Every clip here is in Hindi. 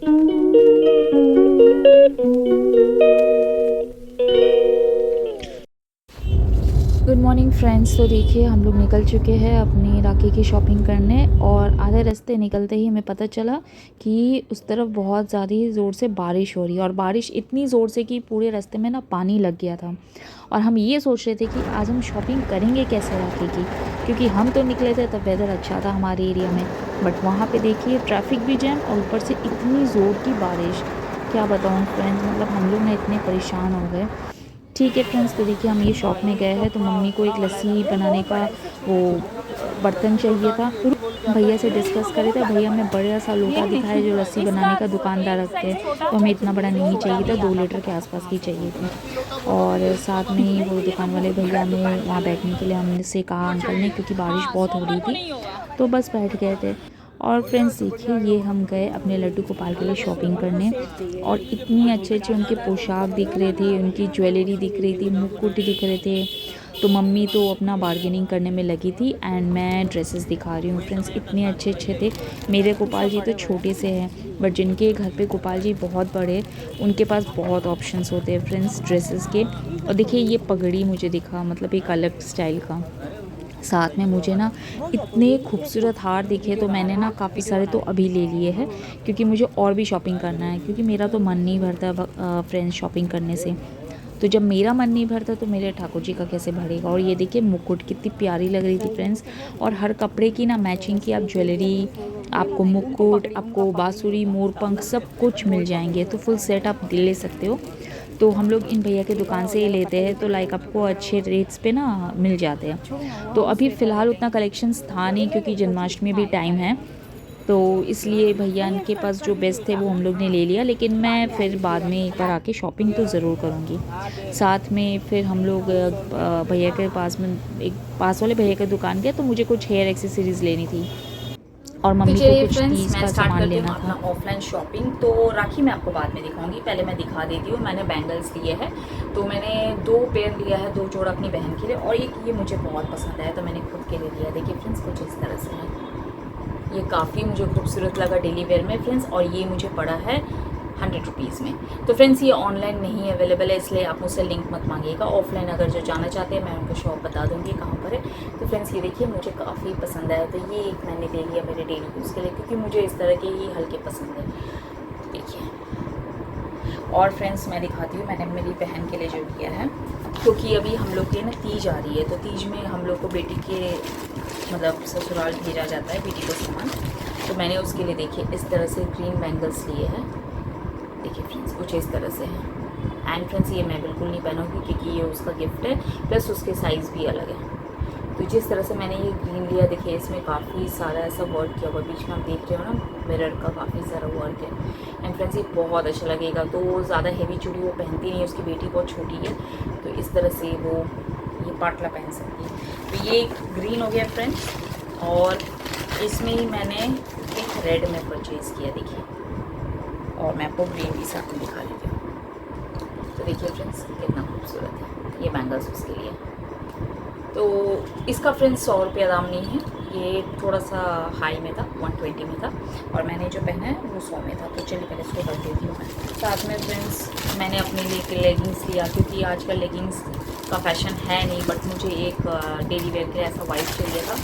Good morning friends. तो देखिए हम लोग निकल चुके हैं अपनी राखी की शॉपिंग करने, और आधे रास्ते निकलते ही हमें पता चला कि उस तरफ बहुत ज़्यादा ज़ोर से बारिश हो रही है, और बारिश इतनी ज़ोर से कि पूरे रास्ते में ना पानी लग गया था। और हम ये सोच रहे थे कि आज हम शॉपिंग करेंगे कैसे राखी की, क्योंकि हम तो निकले थे तब वेदर अच्छा था हमारे एरिया में, बट वहाँ पे देखिए ट्रैफिक भी जैम और ऊपर से इतनी ज़ोर की बारिश। क्या बताऊँ फ्रेंड्स, मतलब हम लोग ना इतने परेशान हो गए। ठीक है फ्रेंड्स, तो देखिए हम ये शॉप में गए हैं, तो मम्मी को एक लस्सी बनाने का वो बर्तन चाहिए था। भैया से डिस्कस करे थे, भैया हमें बड़ा सा लोटा दिखाया जो लस्सी बनाने का दुकानदार रखते हैं, तो हमें इतना बड़ा नहीं चाहिए था, 2 लीटर के आसपास की चाहिए थी। और साथ में ही वो दुकान वाले भैया हमें वहाँ बैठने के लिए हमसे कहा अंकल ने, क्योंकि बारिश बहुत हो रही थी, तो बस बैठ गए थे। और फ्रेंड्स देखिए ये हम गए अपने लड्डू गोपाल के लिए शॉपिंग करने, और इतनी अच्छे अच्छे उनके पोशाक दिख रहे थे, उनकी ज्वेलरी दिख रही थी, मुकुट दिख रहे थे। तो मम्मी तो अपना बार्गेनिंग करने में लगी थी, एंड मैं ड्रेसेस दिखा रही हूँ फ्रेंड्स, इतने अच्छे अच्छे थे। मेरे गोपाल जी तो छोटे से हैं, बट जिनके घर पे गोपाल जी बहुत बड़े, उनके पास बहुत ऑप्शंस होते हैं फ्रेंड्स ड्रेसेस के। और देखिए ये पगड़ी मुझे दिखा, मतलब एक अलग स्टाइल का। साथ में मुझे ना इतने खूबसूरत हार दिखे, तो मैंने ना काफ़ी सारे तो अभी ले लिए हैं, क्योंकि मुझे और भी शॉपिंग करना है, क्योंकि मेरा तो मन नहीं भरता फ्रेंड्स शॉपिंग करने से। तो जब मेरा मन नहीं भरता तो मेरे ठाकुर जी का कैसे भरेगा। और ये देखिए मुकुट कितनी प्यारी लग रही थी फ्रेंड्स, और हर कपड़े की ना मैचिंग की आप ज्वेलरी, आपको मुकुट, आपको बांसुरी, मोरपंख सब कुछ मिल जाएंगे, तो फुल सेट आप ले सकते हो। तो हम लोग इन भैया के दुकान से ही लेते हैं, तो लाइक आपको अच्छे रेट्स पे ना मिल जाते हैं। तो अभी फ़िलहाल उतना कलेक्शंस था नहीं, क्योंकि जन्माष्टमी भी टाइम है, तो इसलिए भैया इनके पास जो बेस्ट थे वो हम लोग ने ले लिया। लेकिन मैं फिर बाद में एक बार आके शॉपिंग तो ज़रूर करूँगी। साथ में फिर हम लोग भैया के पास में, एक पास वाले भैया की दुकान गए, तो मुझे कुछ हेयर एक्सेसरीज़ लेनी थी, और तो मम्मी को चलिए कुछ फ्रेंड्स, तीज मैं का स्टार्ट सामान करती हूँ लेना अपना था। Offline shopping. तो राखी मैं आपको बाद में दिखाऊंगी, पहले मैं दिखा देती हूँ। मैंने बैंगल्स लिए हैं, तो मैंने 2 पेयर लिया है, 2 जोड़ा अपनी बहन के लिए, और एक ये मुझे बहुत पसंद आया तो मैंने खुद के लिए लिया। देखिए फ्रेंड्स कुछ इस तरह से है, ये काफ़ी मुझे खूबसूरत लगा डेली वेयर में फ्रेंड्स, और ये मुझे पड़ा है 100 रुपीज़ में। तो फ्रेंड्स ये ऑनलाइन नहीं अवेलेबल है, इसलिए आप मुझसे लिंक मत मांगिएगा। ऑफलाइन अगर जो जाना चाहते हैं मैं उनको शॉप बता दूँगी कहाँ पर है। तो फ्रेंड्स ये देखिए मुझे काफ़ी पसंद आया, तो ये एक मैंने ले लिया मेरे डेली यूज़ के लिए, क्योंकि मुझे इस तरह के ही हल्के पसंद है। देखिए, और फ्रेंड्स मैं दिखाती हूँ मैंने मेरी बहन के लिए जो लिया है, क्योंकि अभी हम लोग के ना तीज आ रही है, तो तीज में हम लोग को बेटी के मतलब ससुराल भेजा जाता है बेटी को सामान, तो मैंने उसके लिए देखिए इस तरह से ग्रीन बैंगल्स लिए हैं। देखिए फ्रेंड्स कुछ इस तरह से है, एंड फ्रेंड्स ये मैं बिल्कुल नहीं पहनूंगी, क्योंकि ये उसका गिफ्ट है, प्लस उसके साइज़ भी अलग है। तो जिस तरह से मैंने ये ग्रीन लिया, देखिए इसमें काफ़ी सारा ऐसा वर्क किया हुआ, बीच में आप देख रहे हो ना मिरर का काफ़ी सारा वर्क है, एंड फ्रेंड्स ये बहुत अच्छा लगेगा। तो ज़्यादा हैवी चूड़ी वो पहनती नहीं है, उसकी बेटी बहुत छोटी है, तो इस तरह से वो ये पाटला पहन सकती है। तो ये एक ग्रीन हो गया फ्रेंड्स, और इसमें ही मैंने एक रेड में परचेज़ किया देखिए, और मैं आपको ग्रीन भी साथ में दिखा देती हूँ। तो देखिए फ्रेंड्स कितना खूबसूरत है, ये बैंगल्स उसके लिए। तो इसका फ्रेंड्स 100 रुपया दाम नहीं है, ये थोड़ा सा हाई में था, 120 में था, और मैंने जो पहना है वो 100 में था। तो चलिए पहले इसको कर देती हूँ मैं। साथ में फ्रेंड्स मैंने अपने लिए एक लेगिंग्स लिया, क्योंकि आजकल लेगिंग्स का फैशन है नहीं, बट मुझे एक डेली वेयर के लिए ऐसा वाइट चाहिए था,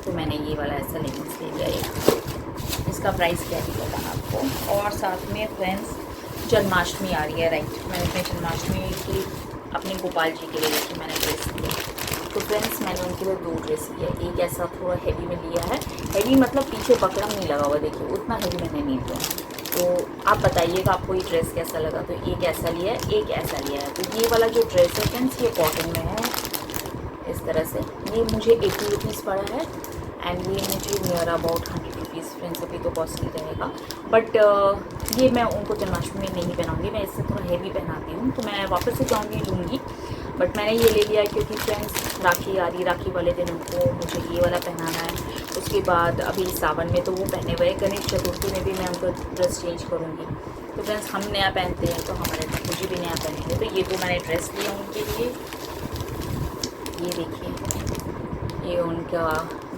तो मैंने ये वाला ऐसा लेगिंग्स ले लिया एक। इसका प्राइस क्या ही बताना आपको। और साथ में फ्रेंड्स जन्माष्टमी आ रही है, राइट, मैंने अपने जन्माष्टमी की अपने गोपाल जी के लिए देखी मैंने ड्रेस लिया। तो फ्रेंड्स मैंने उनके लिए 2 ड्रेस लिया, एक ऐसा थोड़ा हैवी में लिया है, हैवी मतलब पीछे बकरम नहीं लगा हुआ, देखिए उतना हैवी मैंने नहीं लिया। तो आप बताइएगा आपको ये ड्रेस कैसा लगा। तो एक ऐसा लिया है, एक ऐसा लिया है। तो ये वाला जो ड्रेस है फ्रेंड्स ये कॉटन में है इस तरह से, ये मुझे 80 रुपीज़ पड़ा है, एंड ये मुझे नियर अबाउट 100 रुपीज़ फ्रेंड्स, अभी तो कॉस्टली रहेगा, बट ये मैं उनको जन्माष्टमी में नहीं पहनाऊँगी, मैं इससे थोड़ा हैवी पहनाती हूँ, तो मैं वापस से जाऊँगी लूँगी, बट मैंने ये ले लिया क्योंकि फ्रेंड्स राखी आ रही, राखी वाले दिन उनको मुझे ये वाला पहनाना है। उसके बाद अभी सावन में तो वो पहने हुए, गणेश चतुर्थी में भी मैं उनको ड्रेस चेंज करूँगी। तो फ्रेंड्स हम नया पहनते हैं, तो हमारे मुझे भी नया पहनेंगे। तो ये तो मैंने ड्रेस लिया उनके लिए, ये देखिए ये उनका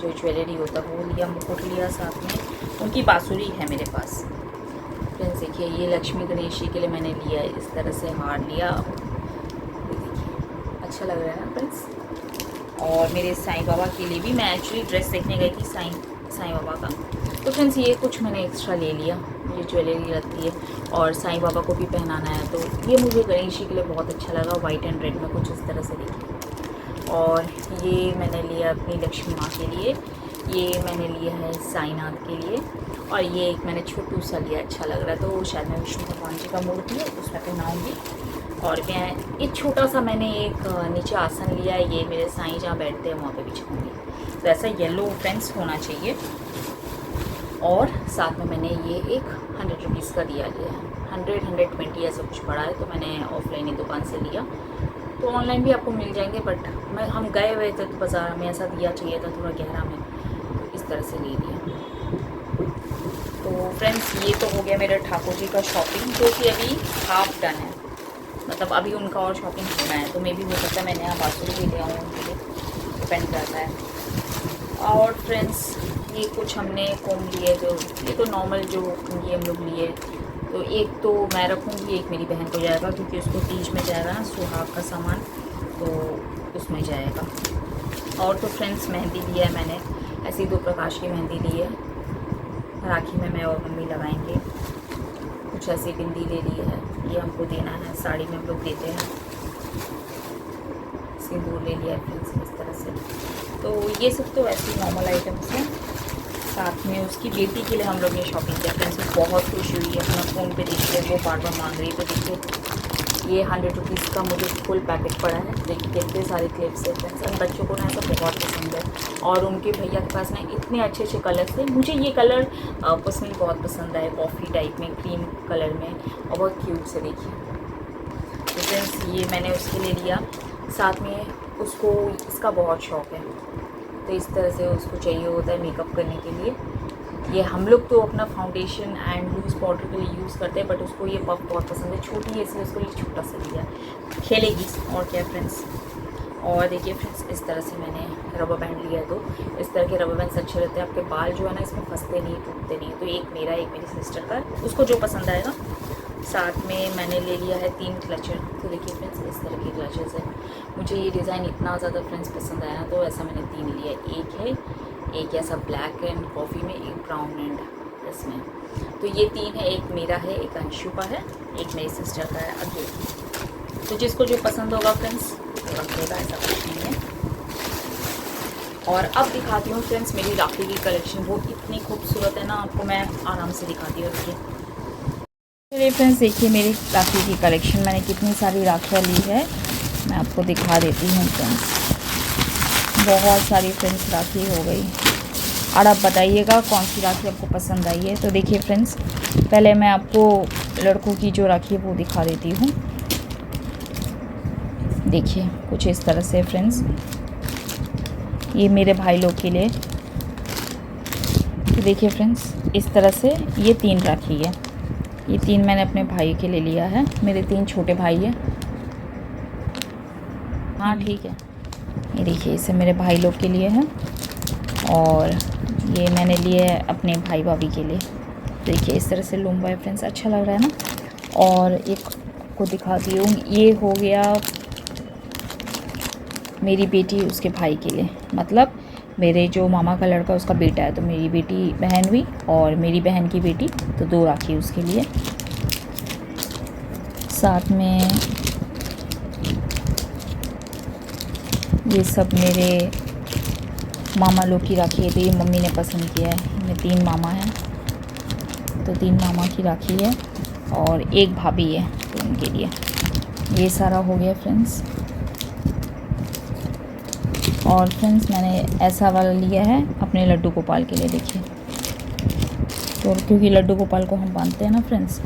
जो ज्वेलरी होता है वो लिया, मुकुट लिया, साथ में उनकी बांसुरी है मेरे पास। फ्रेंड्स देखिए, ये लक्ष्मी गणेश जी के लिए मैंने लिया है, इस तरह से हार लिया। ये देखिए अच्छा लग रहा है ना फ्रेंड्स। और मेरे साईं बाबा के लिए भी मैं एक्चुअली ड्रेस देखने गई थी साईं बाबा का, तो फ्रेंड्स ये कुछ मैंने एक्स्ट्रा ले लिया। ये ज्वेलरी लगती है और साईं बाबा को भी पहनाना है, तो ये मुझे गणेश जी के लिए बहुत अच्छा लगा, वाइट एंड रेड में कुछ इस तरह से देखिए। और ये मैंने लिया अपनी लक्ष्मी माँ के लिए, ये मैंने लिया है साईनाथ के लिए, और ये एक मैंने छोटू सा लिया, अच्छा लग रहा है, तो शायद मैं विष्णु भगवान जी का मूर्ति है उसमें पहनाऊँगी। और मैं एक छोटा सा मैंने एक नीचे आसन लिया है, ये मेरे साईं जहाँ बैठते हैं वहाँ पे बिछाऊँगी, तो ऐसा येलो फ्रेंड्स होना चाहिए। और साथ में मैंने ये एक 100 रुपीज़ का दिया लिया है, 100-120 ऐसा कुछ पड़ा है, तो मैंने ऑफलाइन ही दुकान से लिया, तो ऑनलाइन भी आपको मिल जाएंगे, बट हम गए हुए थे तो बाज़ार में ऐसा दिया चाहिए था थोड़ा गहरा में, तो इस तरह से ले लिया। तो फ्रेंड्स ये तो हो गया मेरे ठाकुर जी का शॉपिंग, जो कि अभी हाफ डन है, मतलब अभी उनका और शॉपिंग होना है, तो मे भी हो सकता है मैंने यहाँ बासुरी भी ले आऊँ उनके लिए, डिपेंड करता है। और फ्रेंड्स ये कुछ हमने कोम लिए, जो ये तो नॉर्मल जो ये हम लोग लिए, तो एक तो मैं रखूँगी, एक मेरी बहन को जाएगा, क्योंकि उसको तीज में जाएगा ना सुहाग का सामान, तो उसमें जाएगा। और तो फ्रेंड्स मेहंदी लिया है मैंने, ऐसी 2 प्रकाश की मेहंदी ली है, राखी में मैं और मम्मी लगाएंगे। कुछ ऐसी बिंदी ले ली है, ये हमको देना है, साड़ी में हम लोग देते हैं। सिंदूर ले लिया है फ्रेंड्स इस तरह से, तो ये सब तो ऐसी नॉर्मल आइटम्स हैं। साथ में उसकी बेटी के लिए हम लोग ने शॉपिंग किया फ्रेंड्स, वो बहुत खुश हुई है, अपना फ़ोन पे देखिए वो बार बार मांग रही है, तो देखिए ये 100 रुपीज़ का मुझे फुल पैकेट पड़ा है, देखिए कितने सारे क्लिप्स है फ्रेंड्स, और बच्चों को ना ऐसा बहुत पसंद है, और उनके भैया के पास ना इतने अच्छे अच्छे कलर्स थे। मुझे ये कलर पर्सनली बहुत पसंद आए, कॉफ़ी टाइप में, क्रीम कलर में, और बहुत क्यूट से देखिए। तो फ्रेंड्स ये मैंने उसके लिए लिया, साथ में उसको इसका बहुत शौक़ है, तो इस तरह से उसको चाहिए होता है मेकअप करने के लिए। ये हम लोग तो अपना फाउंडेशन एंड लूज़ पाउडर के लिए यूज़ करते हैं, बट उसको ये पफ बहुत पसंद है, छोटी है इसलिए उसको लिए छोटा सा लिया, खेलेगी और क्या फ्रेंड्स। और देखिए फ्रेंड्स इस तरह से मैंने रबर बैंड लिया, तो इस तरह के रबर बैंड्स अच्छे रहते हैं, आपके बाल जो है ना इसमें फंसते नहीं, टूटते नहीं, तो एक मेरा एक मेरी सिस्टर का, उसको जो पसंद आएगा। साथ में मैंने ले लिया है 3 क्लचर, तो देखिए फ्रेंड्स इस तरह के क्लचर्स हैं, मुझे ये डिज़ाइन इतना ज़्यादा फ्रेंड्स पसंद आया, तो ऐसा मैंने 3 लिया, एक है, एक ऐसा ब्लैक एंड कॉफ़ी में, एक ब्राउन एंड इसमें, तो ये 3 है, एक मेरा है, एक अंशु का है, एक मेरी सिस्टर का है अगेन। तो जिसको जो पसंद होगा फ्रेंड्स वो रखेगा, ऐसा कुछ नहीं है। और अब दिखाती हूँ फ्रेंड्स मेरी राखी की कलेक्शन, वो इतनी खूबसूरत है ना, आपको मैं आराम से दिखाती हूँ। देखिए चलिए फ्रेंड्स, देखिए मेरी राखी की कलेक्शन, मैंने कितनी सारी राखियाँ ली है, मैं आपको दिखा देती हूँ फ्रेंड्स। बहुत सारी फ्रेंड्स राखी हो गई, और आप बताइएगा कौन सी राखी आपको पसंद आई है। तो देखिए फ्रेंड्स, पहले मैं आपको लड़कों की जो राखी है वो दिखा देती हूँ। देखिए कुछ इस तरह से फ्रेंड्स, ये मेरे भाई लोग के लिए, तो देखिए फ्रेंड्स इस तरह से ये 3 राखी है, ये 3 मैंने अपने भाई के लिए लिया है, मेरे 3 छोटे भाई हैं। हाँ ठीक है, ये देखिए इसे मेरे भाई लोग के लिए है, और ये मैंने लिए है अपने भाई भाभी के लिए। देखिए इस तरह से लूम्बा है फ्रेंड्स, अच्छा लग रहा है ना। और एक को दिखाती हूँ, ये हो गया मेरी बेटी उसके भाई के लिए, मतलब मेरे जो मामा का लड़का उसका बेटा है, तो मेरी बेटी बहन हुई और मेरी बहन की बेटी, तो 2 राखी उसके लिए। साथ में ये सब मेरे मामा लोग की राखी है, तो ये मम्मी ने पसंद किया है, इनमें 3 मामा हैं, तो 3 मामा की राखी है, और एक भाभी है तो उनके लिए। ये सारा हो गया फ्रेंड्स। और फ्रेंड्स मैंने ऐसा वाला लिया है अपने लड्डू गोपाल के लिए, देखिए, तो क्योंकि लड्डू गोपाल को हम बांधते हैं ना फ्रेंड्स,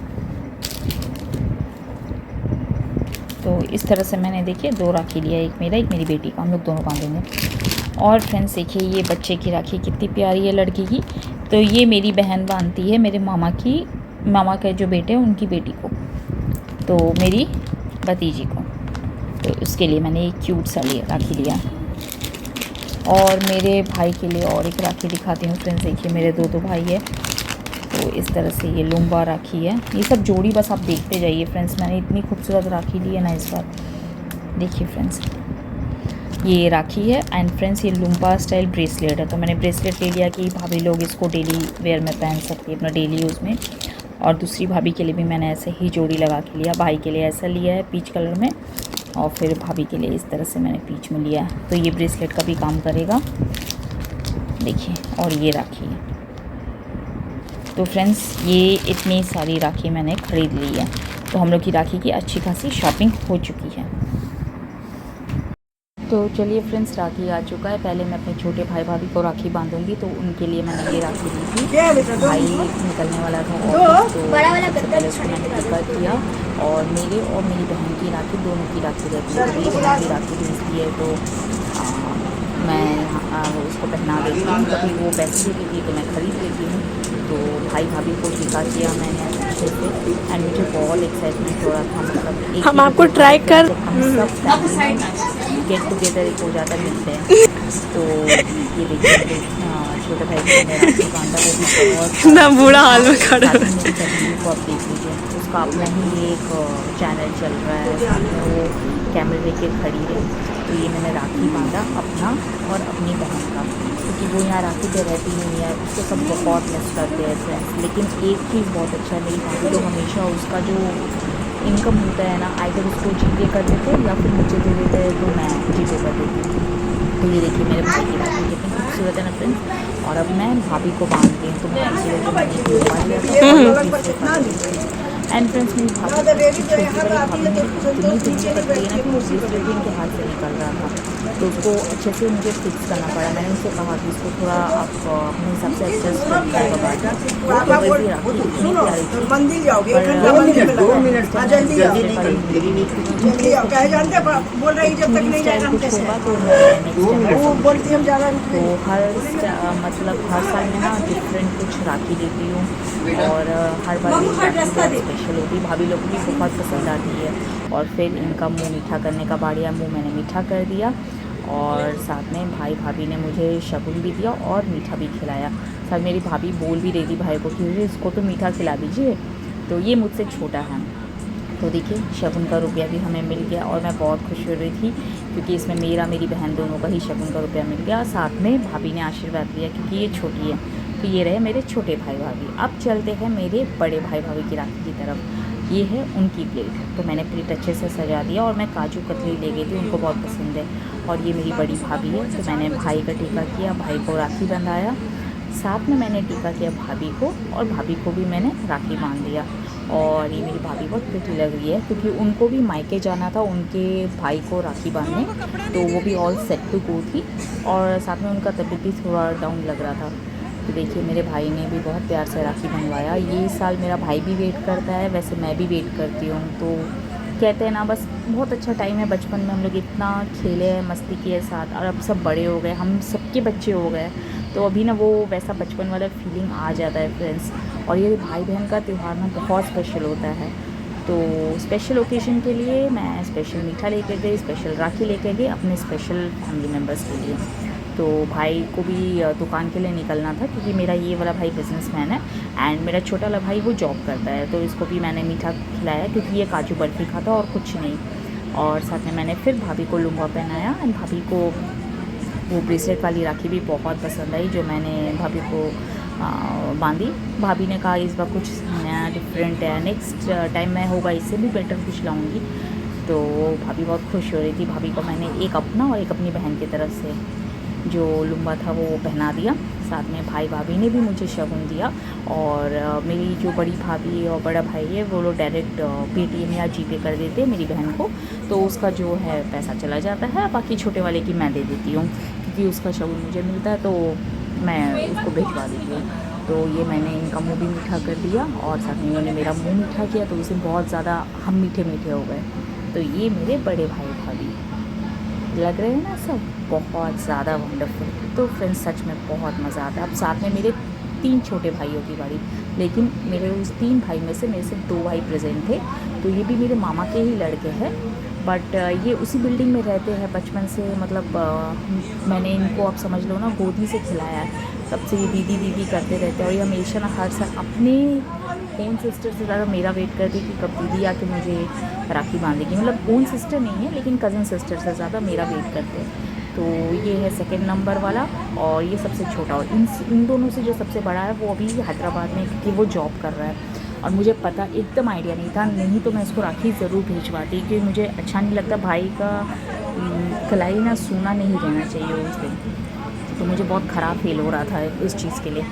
तो इस तरह से मैंने देखिए 2 राखी लिया, एक मेरा एक मेरी बेटी का, हम लोग दोनों बांधेंगे। और फ्रेंड्स देखिए ये बच्चे की राखी कितनी प्यारी है लड़की की, तो ये मेरी बहन बांधती है मेरे मामा के जो बेटे हैं उनकी बेटी को, तो मेरी भतीजी को, तो उसके लिए मैंने एक क्यूट सा राखी लिया। और मेरे भाई के लिए और एक राखी दिखाती हूँ फ्रेंड्स, देखिए मेरे 2 भाई है, तो इस तरह से ये लुम्बा राखी है। ये सब जोड़ी बस आप देखते जाइए फ्रेंड्स। मैंने इतनी खूबसूरत राखी ली है ना इस बार, देखिए फ्रेंड्स। ये राखी है एंड फ्रेंड्स ये लुम्बा स्टाइल ब्रेसलेट है। तो मैंने ब्रेसलेट ले लिया कि भाभी लोग इसको डेली वेयर में पहन सकती है, अपना डेली यूज़ में। और दूसरी भाभी के लिए भी मैंने ऐसे ही जोड़ी लगा के लिया। भाई के लिए ऐसा लिया है पीच कलर में, और फिर भाभी के लिए इस तरह से मैंने पीच में लिया है। तो ये ब्रेसलेट का भी काम करेगा, देखिए। और ये राखी है। तो फ्रेंड्स ये इतनी सारी राखी मैंने ख़रीद ली है। तो हम लोग की राखी की अच्छी खासी शॉपिंग हो चुकी है। तो चलिए फ्रेंड्स, राखी आ चुका है। पहले मैं अपने छोटे भाई भाभी को राखी बांधूंगी, तो उनके लिए मैंने ये राखी ली थी। भाई निकलने वाला था ऑफिस, तो सबसे पहले उसको मैंने टिका किया। और मेरे और मेरी बहन की राखी, दोनों की राखी रहती है। मेरी बहन की राखी भेजती है तो मैं उसको पहना देती हूँ। कभी वो पैसे देती है तो मैं ख़रीद लेती हूँ। तो भाई भाभी को टिका किया मैंने अच्छे से एंड मुझे बहुत एक्साइटमेंट हो रहा था। मतलब हम आपको ट्राई कर हम सब गेट टुगेदर एक हो जाता मिलते हैं। तो ये देखिए छोटे भाई को मैंने राखी बांधा, वो भी बहुत ना बुरा हाल में खड़ा साथ में मेरी बहन को आप देख लीजिए, उसका अपना ही एक चैनल चल रहा है, साथ में वो कैमरे लेके खड़ी है। तो ये मैंने राखी बांधा अपना और अपनी बहन का, क्योंकि वो यहाँ राखी पे रहती नहीं है, उसको सब बहुत मिस करते हैं फ्रेंड्स। लेकिन एक चीज़ बहुत अच्छा है, मेरी भाभी तो हमेशा उसका जो इनकम होता है ना, आइदर उसको जीपे कर देते हैं या फिर मुझे दे देते हैं, तो मैं जीपे कर देती हूँ। तो ये देखिए मेरे भाई की राखी कितनी खूबसूरत है ना फ्रेंड्स। और अब मैं भाभी को बांधती हूँ, तो मैं इसीलिए जो मैंने एंड फ्रेंड्स मेरी भाभी छोटी वाली भाभी मेरी इतनी दुनिया पतली है ना कि उस ब्रेसलेट इनके हाथ से निकल रहा था। तो उसको अच्छे से मुझे फिक्स करना पड़ा। मैंने उनसे कहा कि इसको थोड़ा आप अपने हिसाब से एडजस्ट करिएगा बाद तो मतलब हर साल में ना डिफरेंट कुछ राखी देती हूँ, और हर बार स्पेशल होती है। भाभी लोग को भी बहुत पसंद आती है। और फिर इनका मुंह मीठा करने का बारी आया, मुंह मैंने मीठा कर दिया। और साथ में भाई भाभी ने मुझे शगुन भी दिया और मीठा भी खिलाया। साथ मेरी भाभी बोल भी रही थी भाई को कि इसको तो मीठा खिला दीजिए, तो ये मुझसे छोटा है। तो देखिए शगुन का रुपया भी हमें मिल गया और मैं बहुत खुश हो रही थी, क्योंकि इसमें मेरा मेरी बहन दोनों का ही शगुन का रुपया मिल गया। साथ में भाभी ने आशीर्वाद दिया, क्योंकि ये छोटी है। तो ये रहे मेरे छोटे भाई भाभी। अब चलते हैं मेरे बड़े भाई भाभी की राखी की तरफ। ये है उनकी प्लेट, तो मैंने प्लेट अच्छे से सजा दिया और मैं काजू कतली ले गई थी, उनको बहुत पसंद है। और ये मेरी बड़ी भाभी है, तो मैंने भाई का टीका किया, भाई को राखी बंधाया। साथ में मैंने टीका किया भाभी को, और भाभी को भी मैंने राखी बांध दिया। और ये मेरी भाभी बहुत प्रिटी लग रही है, क्योंकि उनको भी मायके जाना था उनके भाई को राखी बांधने, तो वो भी ऑल सेट टू गो थी। और साथ में उनका तबीयत भी थोड़ा डाउन लग रहा था। तो देखिए मेरे भाई ने भी बहुत प्यार से राखी बनवाया। ये साल मेरा भाई भी वेट करता है, वैसे मैं भी वेट करती हूँ। तो कहते हैं ना, बस बहुत अच्छा टाइम है। बचपन में हम लोग इतना खेले हैं, मस्ती किए साथ, और अब सब बड़े हो गए, हम सबके बच्चे हो गए, तो अभी ना वो वैसा बचपन वाला फीलिंग आ जाता है फ्रेंड्स। और ये भाई बहन का त्यौहार ना बहुत स्पेशल होता है। तो स्पेशल ओकेजन के लिए मैं स्पेशल मीठा लेके गई, स्पेशल राखी लेके गई अपने स्पेशल फैमिली मेम्बर्स के लिए। तो भाई को भी दुकान के लिए निकलना था, क्योंकि मेरा ये वाला भाई बिजनेसमैन है एंड मेरा छोटा वाला भाई वो जॉब करता है। तो इसको भी मैंने मीठा खिलाया, क्योंकि ये काजू बर्फ़ी खाता और कुछ नहीं। और साथ में मैंने फिर भाभी को लुंगा पहनाया एंड भाभी को वो ब्रेसलेट वाली राखी भी बहुत पसंद आई, जो मैंने भाभी को बांधी। भाभी ने कहा इस बार कुछ नया डिफरेंट है, नेक्स्ट टाइम मैं होगा इससे भी बेटर कुछ लाऊंगी। तो भाभी बहुत खुश हो रही थी। भाभी को मैंने एक अपना और एक अपनी बहन की तरफ से जो लुम्बा था वो पहना दिया। साथ में भाई भाभी ने भी मुझे शगुन दिया। और मेरी जो बड़ी भाभी और बड़ा भाई है वो लोग डायरेक्ट पेटीएम या जीपे कर देते हैं मेरी बहन को, तो उसका जो है पैसा चला जाता है। बाकी छोटे वाले की मैं दे देती हूँ, क्योंकि उसका शगुन मुझे मिलता है, तो मैं उसको भिजवा देती हूँ। तो ये मैंने इनका मुँह भी मीठा कर दिया, और साथ में इन्होंने मेरा मुँह मीठा किया, तो उससे बहुत ज़्यादा हम मीठे मीठे हो गए। तो ये मेरे बड़े भाई भाभी लग रहे हैं ना सब बहुत ज़्यादा वंडरफुल। तो फ्रेंड्स सच में बहुत मज़ा आता है। अब साथ में मेरे 3 छोटे भाइयों की बारी, लेकिन मेरे उस 3 भाई में से मेरे से 2 भाई प्रेजेंट थे। तो ये भी मेरे मामा के ही लड़के हैं, बट ये उसी बिल्डिंग में रहते हैं बचपन से। मतलब मैंने इनको आप समझ लो ना गोदी से खिलाया है। तब से ये दीदी दीदी करते रहते हैं और ये हमेशा ना हर साल अपने ओन सिस्टर से ज़्यादा मेरा वेट करती है कि कब दीदी आके मुझे राखी बांधेगी। मतलब ओन सिस्टर नहीं है लेकिन कज़न सिस्टर से ज़्यादा मेरा वेट करते हैं। तो ये है सेकंड नंबर वाला और ये सबसे छोटा। और इन दोनों से जो सबसे बड़ा है वो अभी हैदराबाद में, क्योंकि वो जॉब कर रहा है और मुझे पता एकदम आइडिया नहीं था, नहीं तो मैं इसको राखी ज़रूर भिजवाती, क्योंकि मुझे अच्छा नहीं लगता भाई का कलाई ना सूना नहीं रहना चाहिए उस दिन। तो मुझे बहुत ख़राब फील हो रहा था इस चीज़ के लिए।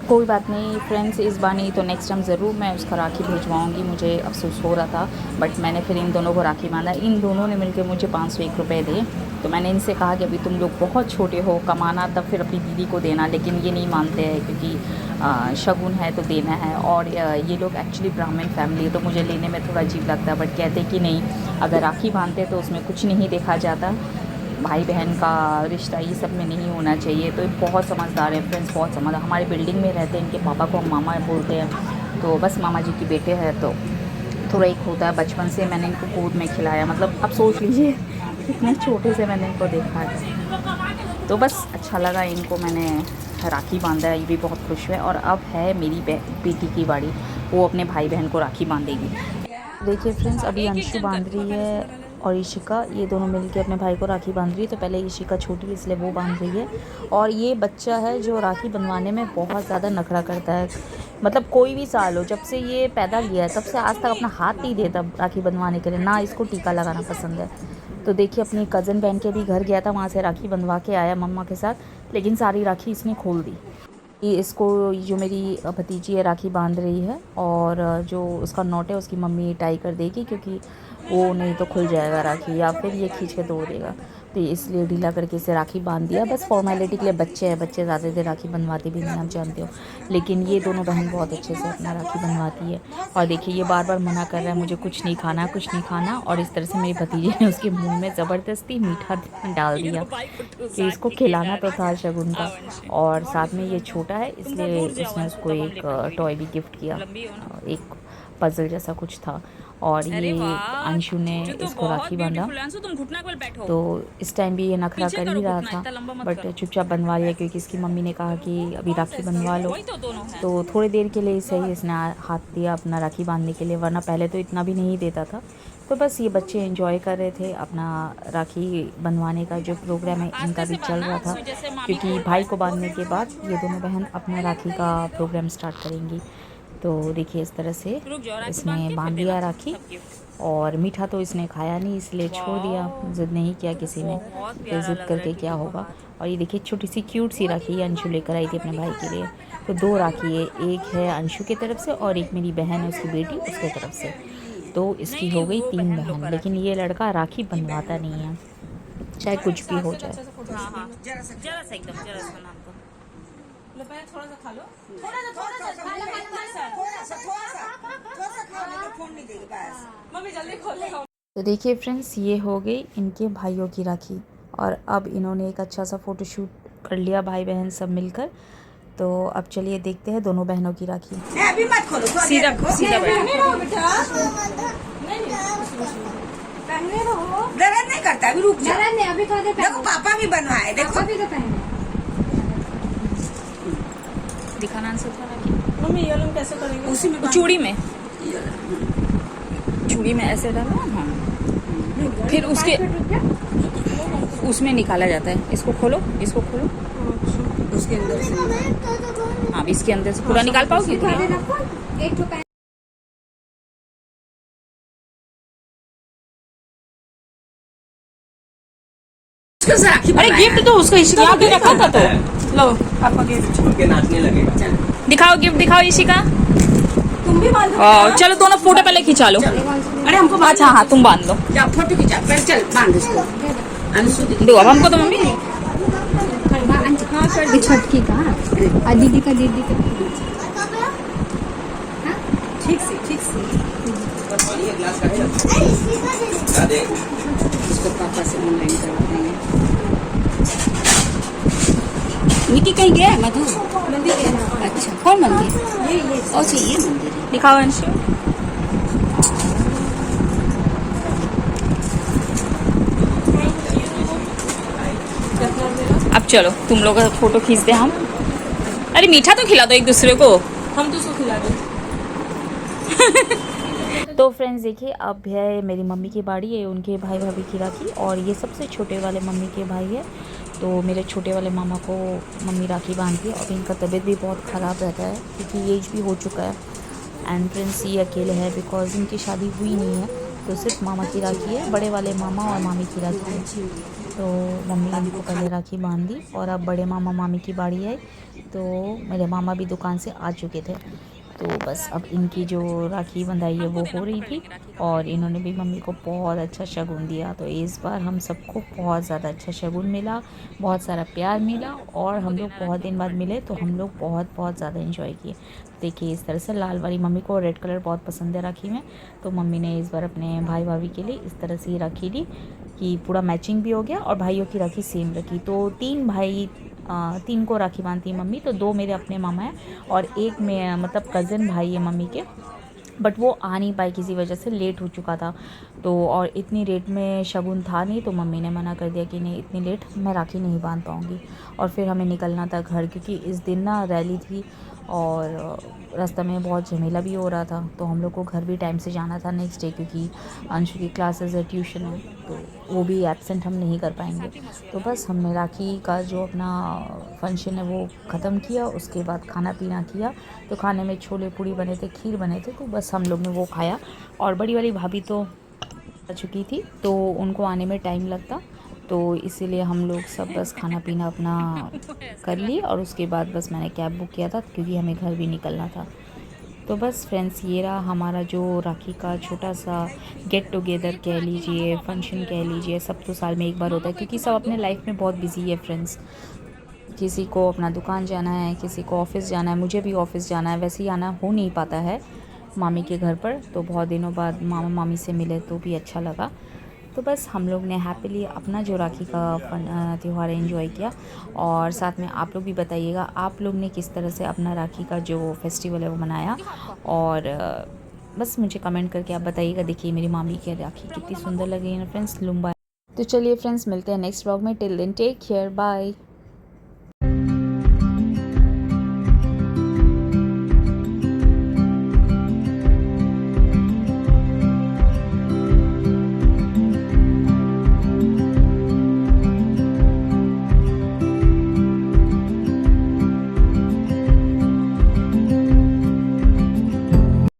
कोई बात नहीं फ्रेंड्स, इस बार नहीं तो नेक्स्ट टाइम ज़रूर मैं उसका राखी भिजवाऊँगी। मुझे अफसोस हो रहा था बट मैंने फिर इन दोनों को राखी बांधा। इन दोनों ने मिलकर मुझे 501 रुपये दिए। तो मैंने इनसे कहा कि अभी तुम लोग बहुत छोटे हो, कमाना तब फिर अपनी दीदी को देना, लेकिन ये नहीं मानते हैं क्योंकि शगुन है तो देना है। और ये लोग एक्चुअली ब्राह्मण फैमिली है तो मुझे लेने में थोड़ा अजीब लगता है, बट कहते कि नहीं, अगर राखी बांधते तो उसमें कुछ नहीं देखा जाता, भाई बहन का रिश्ता ये सब में नहीं होना चाहिए। तो बहुत समझदार है फ्रेंड्स, बहुत समझदार। हमारे बिल्डिंग में रहते हैं, इनके पापा को हम मामा बोलते हैं। तो बस मामा जी की बेटे हैं, तो थोड़ा एक होता है। बचपन से मैंने इनको गोद में खिलाया, मतलब अब सोच लीजिए कितने छोटे से मैंने इनको देखा है। तो बस अच्छा लगा, इनको मैंने राखी बांधा है, ये भी बहुत खुश हुए। और अब है मेरी बेटी की बारी, वो अपने भाई बहन को राखी बांधेगी। देखिए फ्रेंड्स, अभी अंशु बांध रही है और ईशिका, ये दोनों मिलके अपने भाई को राखी बांध रही है। तो पहले ईशिका छोटी है इसलिए वो बांध रही है। और ये बच्चा है जो राखी बंधवाने में बहुत ज़्यादा नखरा करता है। मतलब कोई भी साल हो, जब से ये पैदा लिया है तब से आज तक अपना हाथ नहीं देता राखी बंधवाने के लिए, ना इसको टीका लगाना पसंद है। तो देखिए अपनी कज़न बहन के भी घर गया था, वहाँ से राखी बंधवा के आया मम्मा के साथ, लेकिन सारी राखी इसने खोल दी। ये इसको, जो मेरी भतीजी है, राखी बांध रही है और जो उसका नोट है उसकी मम्मी टाई कर देगी, क्योंकि वो नहीं तो खुल जाएगा राखी, या फिर ये खींच के तोड़ देगा। तो इसलिए ढीला करके इसे राखी बांध दिया, बस फॉर्मेलिटी के लिए। बच्चे हैं, बच्चे ज़्यादा देर राखी बनवाती भी नहीं, आप जानते हो। लेकिन ये दोनों बहन बहुत अच्छे से अपना राखी बनवाती है। और देखिए ये बार बार मना कर रहा है, मुझे कुछ नहीं खाना, कुछ नहीं खाना। और इस तरह से मेरी भतीजी ने उसके मुंह में ज़बरदस्ती मीठा डाल दिया कि इसको खिलाना तो था शगुन का। और साथ में ये छोटा है इसलिए उसने उसको एक टॉय भी गिफ्ट किया, एक पजल जैसा कुछ था। और ये अंशु ने इसको राखी बांधा। तो इस टाइम भी ये नखरा कर ही रहा था, बट चुपचाप बनवा लिया, क्योंकि इसकी मम्मी ने कहा कि अभी राखी बनवा लो। तो थोड़ी देर के लिए सही इसने हाथ दिया अपना राखी बांधने के लिए, वरना पहले तो इतना भी नहीं देता था। तो बस ये बच्चे एंजॉय कर रहे थे अपना राखी बनवाने का जो प्रोग्राम है, इनका भी चल रहा था। क्योंकि भाई को बांधने के बाद ये दोनों बहन अपना राखी का प्रोग्राम स्टार्ट करेंगी। तो देखिए इस तरह से इसने बांध दिया राखी। और मीठा तो इसने खाया नहीं, इसलिए छोड़ दिया, ज़िद नहीं किया किसी ने, तो ज़िद करके क्या होगा। और ये देखिए छोटी सी क्यूट सी राखी अंशु लेकर आई थी अपने भाई के लिए। तो 2 राखी है, एक है अंशु की तरफ से और एक मेरी बहन है उसकी बेटी उसके तरफ से। तो इसकी हो गई 3 बहन। लेकिन ये लड़का राखी बनवाता नहीं है, चाहे कुछ भी हो जाए। तो देखिए फ्रेंड्स, ये हो गई इनके भाइयों की राखी। और अब इन्होंने एक अच्छा सा फ़ोटोशूट कर लिया भाई बहन सब मिलकर। तो अब चलिए देखते हैं दोनों बहनों की राखी। अभी मत खोलो, सीधा दर्द नहीं करता, अभी रुक जाओ। नहीं, अभी थोड़ी देर देखो पापा भी बनवाए, देखो अभी तो पहने। दिखाना आंसर था राखी मम्मी ये लोग कैसे करेंगे? उसी में चूड़ी में, चूड़ी में ऐसे डालना। हाँ, फिर उसके उसमें निकाला जाता है। इसको खोलो, इसको खोलो, उसके अंदर से। हाँ इसके अंदर से पूरा निकाल पाओगे? एक तो पहन। अरे गिफ्ट तो उसको इशिका भी रखा था। तो लो पापा गिफ्ट उनके नाचने लगे। दिखाओ, गिफ्ट दिखाओ इशिका। तुम भी बांध दो। चलो दोनों फोटो पहले खिंचा लो। अरे हमको बांध अच्छा हाँ तुम बांध लो। जा, फोटो खिंचा, पहले चल बांध इसको। अंशु दी दो अब हमको तो मम्मी। छटकी का और दीदी का ठीक से ये ग्लास का क्या दे? इसको पापा से ऑनलाइन करवाते हैं। निकी कहीं गया है मधु? मंदिर गया। अच्छा, कौन मंदिर? ये अच्छा, ये मंदिर है। दिखाओ अंशु। अब चलो तुम लोग का फोटो खींचते हम। अरे मीठा तो खिला दो एक दूसरे को। हम तो उसको खिला दें। तो फ्रेंड्स देखिए, अब है मेरी मम्मी की बारी है, उनके भाई भाभी की राखी, और ये सबसे छोटे वाले मम्मी के भाई है। तो मेरे छोटे वाले मामा को मम्मी राखी बांधती है, और इनका तबीयत भी बहुत ख़राब रहता है क्योंकि एज भी हो चुका है। एंड फ्रेंड्स ये अकेले है बिकॉज इनकी शादी हुई नहीं है, तो सिर्फ मामा की राखी है, बड़े वाले मामा और मामी की राखी है। तो मम्मी इनको पहले राखी बांध दी, और अब बड़े मामा मामी की बारी है। तो मेरे मामा भी दुकान से आ चुके थे, तो बस अब इनकी जो राखी बंधाई है वो हो रही थी, और इन्होंने भी मम्मी को बहुत अच्छा शगुन दिया। तो इस बार हम सबको बहुत ज़्यादा अच्छा शगुन मिला, बहुत सारा प्यार मिला, और हम लोग बहुत दिन बाद मिले, तो हम लोग बहुत ज़्यादा इन्जॉय किए। देखिए इस तरह से लाल वाली, मम्मी को रेड कलर बहुत पसंद है राखी में, तो मम्मी ने इस बार अपने भाई भाभी के लिए इस तरह से ही राखी ली कि पूरा मैचिंग भी हो गया, और भाइयों की राखी सेम रखी। तो 3 भाई 3 को राखी बांधती है मम्मी, तो 2 मेरे अपने मामा हैं, और एक में मतलब कज़न भाई है मम्मी के, बट वो आ नहीं पाई किसी वजह से, लेट हो चुका था। तो और इतनी लेट में शगुन था नहीं, तो मम्मी ने मना कर दिया कि नहीं इतनी लेट मैं राखी नहीं बांध पाऊँगी। और फिर हमें निकलना था घर, क्योंकि इस दिन ना रैली थी, और रास्ते में बहुत झमेला भी हो रहा था, तो हम लोग को घर भी टाइम से जाना था नेक्स्ट डे, क्योंकि अंशु की क्लासेस है, ट्यूशन है, तो वो भी एब्सेंट हम नहीं कर पाएंगे। तो बस हमने राखी का जो अपना फंक्शन है वो ख़त्म किया, उसके बाद खाना पीना किया। तो खाने में छोले पूड़ी बने थे, खीर बने थे, तो बस हम लोग ने वो खाया। और बड़ी वाली भाभी तो आ चुकी थी, तो उनको आने में टाइम लगता, तो इसीलिए हम लोग सब बस खाना पीना अपना कर लिए, और उसके बाद बस मैंने कैब बुक किया था क्योंकि हमें घर भी निकलना था। तो बस फ्रेंड्स ये रहा हमारा जो राखी का छोटा सा गेट टुगेदर कह लीजिए, फंक्शन कह लीजिए। सब तो साल में एक बार होता है, क्योंकि सब अपने लाइफ में बहुत बिजी है फ्रेंड्स। किसी को अपना दुकान जाना है, किसी को ऑफ़िस जाना है, मुझे भी ऑफ़िस जाना है, वैसे ही आना हो नहीं पाता है मामी के घर पर। तो बहुत दिनों बाद मामा मामी से मिले तो भी अच्छा लगा। तो बस हम लोग ने हैप्पीली अपना जो राखी का त्यौहार एंजॉय किया, और साथ में आप लोग भी बताइएगा आप लोग ने किस तरह से अपना राखी का जो फेस्टिवल है वो मनाया। और बस मुझे कमेंट करके आप बताइएगा। देखिए मेरी मामी की राखी कितनी सुंदर लग रही है ना फ्रेंड्स, लुम्बा। तो चलिए फ्रेंड्स, मिलते हैं नेक्स्ट व्लॉग में। Till then take care, bye.